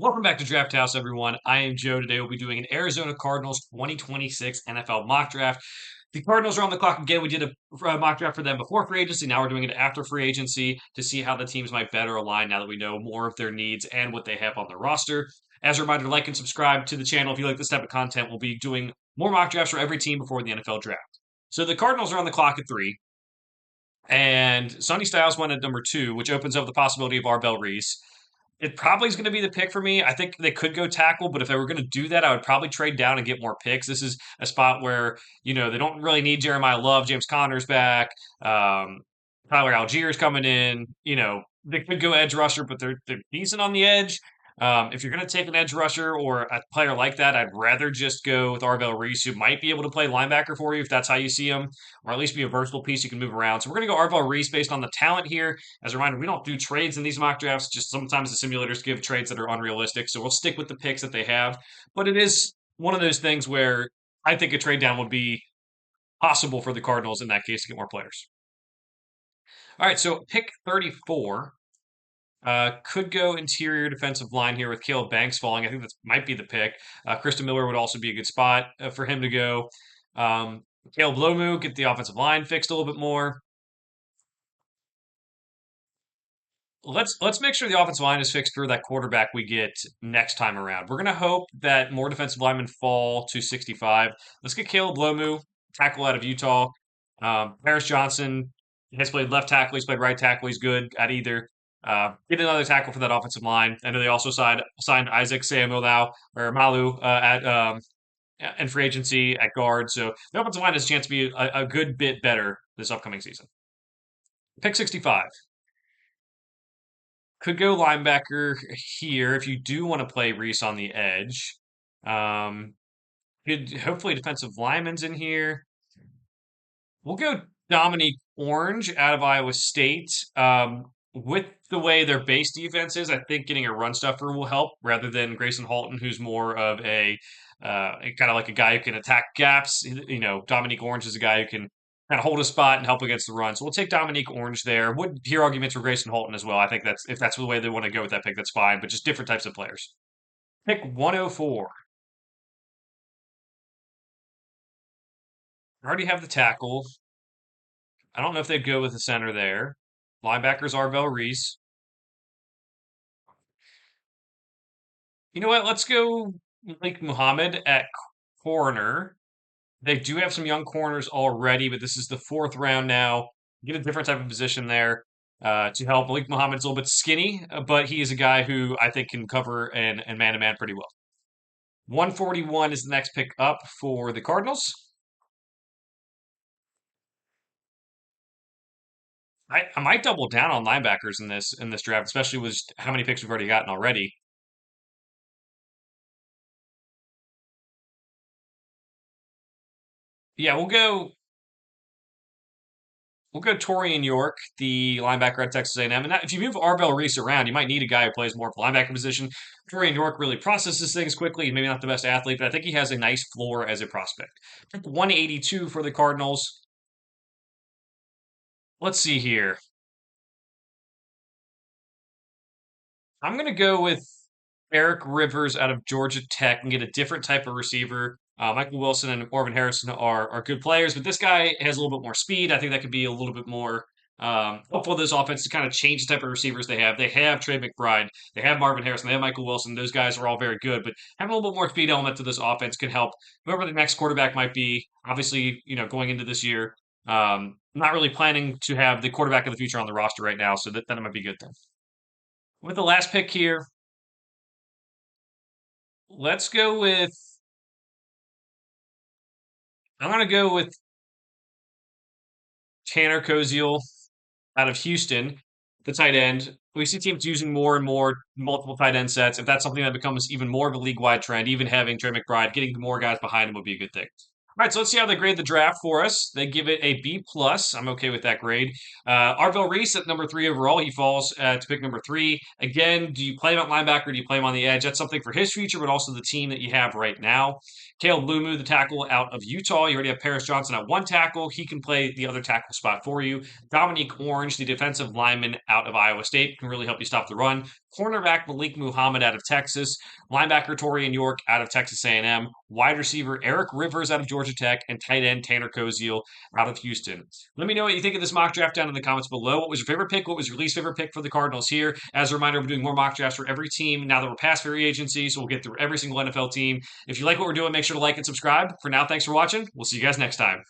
Welcome back to Draft House, everyone. I am Joe. Today we'll be doing an Arizona Cardinals 2026 NFL mock draft. The Cardinals are on the clock again. We did a mock draft for them before free agency. Now we're doing it after free agency to see how the teams might better align now that we know more of their needs and what they have on their roster. As a reminder, like and subscribe to the channel if you like this type of content. We'll be doing more mock drafts for every team before the NFL draft. So the Cardinals are on the clock at 3, and Sonny Styles went at number 2, which opens up the possibility of Arbel Reese. It probably is going to be the pick for me. I think they could go tackle, but if they were going to do that, I would probably trade down and get more picks. This is a spot where, they don't really need Jeremiah Love. James Conner's back. Um, Tyler Algier's coming in. They could go edge rusher, but they're decent on the edge. If you're going to take an edge rusher or a player like that, I'd rather just go with Arvell Reese, who might be able to play linebacker for you if that's how you see him, or at least be a versatile piece you can move around. So we're going to go Arvell Reese based on the talent here. As a reminder, we don't do trades in these mock drafts. Just sometimes the simulators give trades that are unrealistic. So we'll stick with the picks that they have. But it is one of those things where I think a trade down would be possible for the Cardinals in that case to get more players. All right, so pick 34. Could go interior defensive line here with Caleb Banks falling. I think that might be the pick. Krista Miller would also be a good spot for him to go. Caleb Lomu, get the offensive line fixed a little bit more. Let's make sure the offensive line is fixed for that quarterback we get next time around. We're gonna hope that more defensive linemen fall to 65. Let's get Caleb Lomu, tackle out of Utah. Paris Johnson has played left tackle. He's played right tackle. He's good at either. Get another tackle for that offensive line. I know they also signed Isaac Seumalo or Malu in free agency at guard. So the offensive line has a chance to be a good bit better this upcoming season. Pick 65. Could go linebacker here if you do want to play Reese on the edge. Could hopefully defensive linemen's in here. We'll go Dominique Orange out of Iowa State. With the way their base defense is, I think getting a run stuffer will help rather than Grayson Halton, who's more of a kind of like a guy who can attack gaps. Dominique Orange is a guy who can kind of hold a spot and help against the run. So we'll take Dominique Orange there. Would hear arguments for Grayson Halton as well. I think that's if that's the way they want to go with that pick, that's fine. But just different types of players. Pick 104. I already have the tackle. I don't know if they'd go with the center there. Linebackers Arvell Reese. You know what? Let's go Malik Muhammad at corner. They do have some young corners already, but this is the 4th round now. Get a different type of position there to help. Malik Muhammad's a little bit skinny, but he is a guy who I think can cover and man-to-man pretty well. 141 is the next pick up for the Cardinals. I might double down on linebackers in this draft, especially with how many picks we've already gotten already. Yeah, we'll go Torian York, the linebacker at Texas A&M. And if you move Arbel Reese around, you might need a guy who plays more of a linebacker position. Torian York really processes things quickly. Maybe not the best athlete, but I think he has a nice floor as a prospect. 182 for the Cardinals. Let's see here. I'm going to go with Eric Rivers out of Georgia Tech and get a different type of receiver. Michael Wilson and Marvin Harrison are good players, but this guy has a little bit more speed. I think that could be a little bit more helpful to this offense to kind of change the type of receivers they have. They have Trey McBride, they have Marvin Harrison, they have Michael Wilson. Those guys are all very good, but having a little bit more speed element to this offense could help whoever the next quarterback might be. Obviously, going into this year, not really planning to have the quarterback of the future on the roster right now, so that might be good then. With the last pick here, let's go with. I'm going to go with Tanner Koziel out of Houston, the tight end. We see teams using more and more multiple tight end sets. If that's something that becomes even more of a league-wide trend, even having Trey McBride, getting more guys behind him would be a good thing. All right, so let's see how they grade the draft for us. They give it a B plus. I'm okay with that grade. Arvell Reese at number 3 overall. He falls to pick number 3. Again, do you play him at linebacker? Do you play him on the edge? That's something for his future, but also the team that you have right now. Caleb Lumu, the tackle out of Utah. You already have Paris Johnson at 1 tackle. He can play the other tackle spot for you. Dominique Orange, the defensive lineman out of Iowa State, can really help you stop the run. cornerback Malik Muhammad out of Texas, linebacker Torian York out of Texas A&M, wide receiver Eric Rivers out of Georgia Tech, and tight end Tanner Koziel out of Houston. Let me know what you think of this mock draft down in the comments below. What was your favorite pick? What was your least favorite pick for the Cardinals here? As a reminder, we're doing more mock drafts for every team now that we're past free agency, so we'll get through every single NFL team. If you like what we're doing, make sure to like and subscribe. For now, thanks for watching. We'll see you guys next time.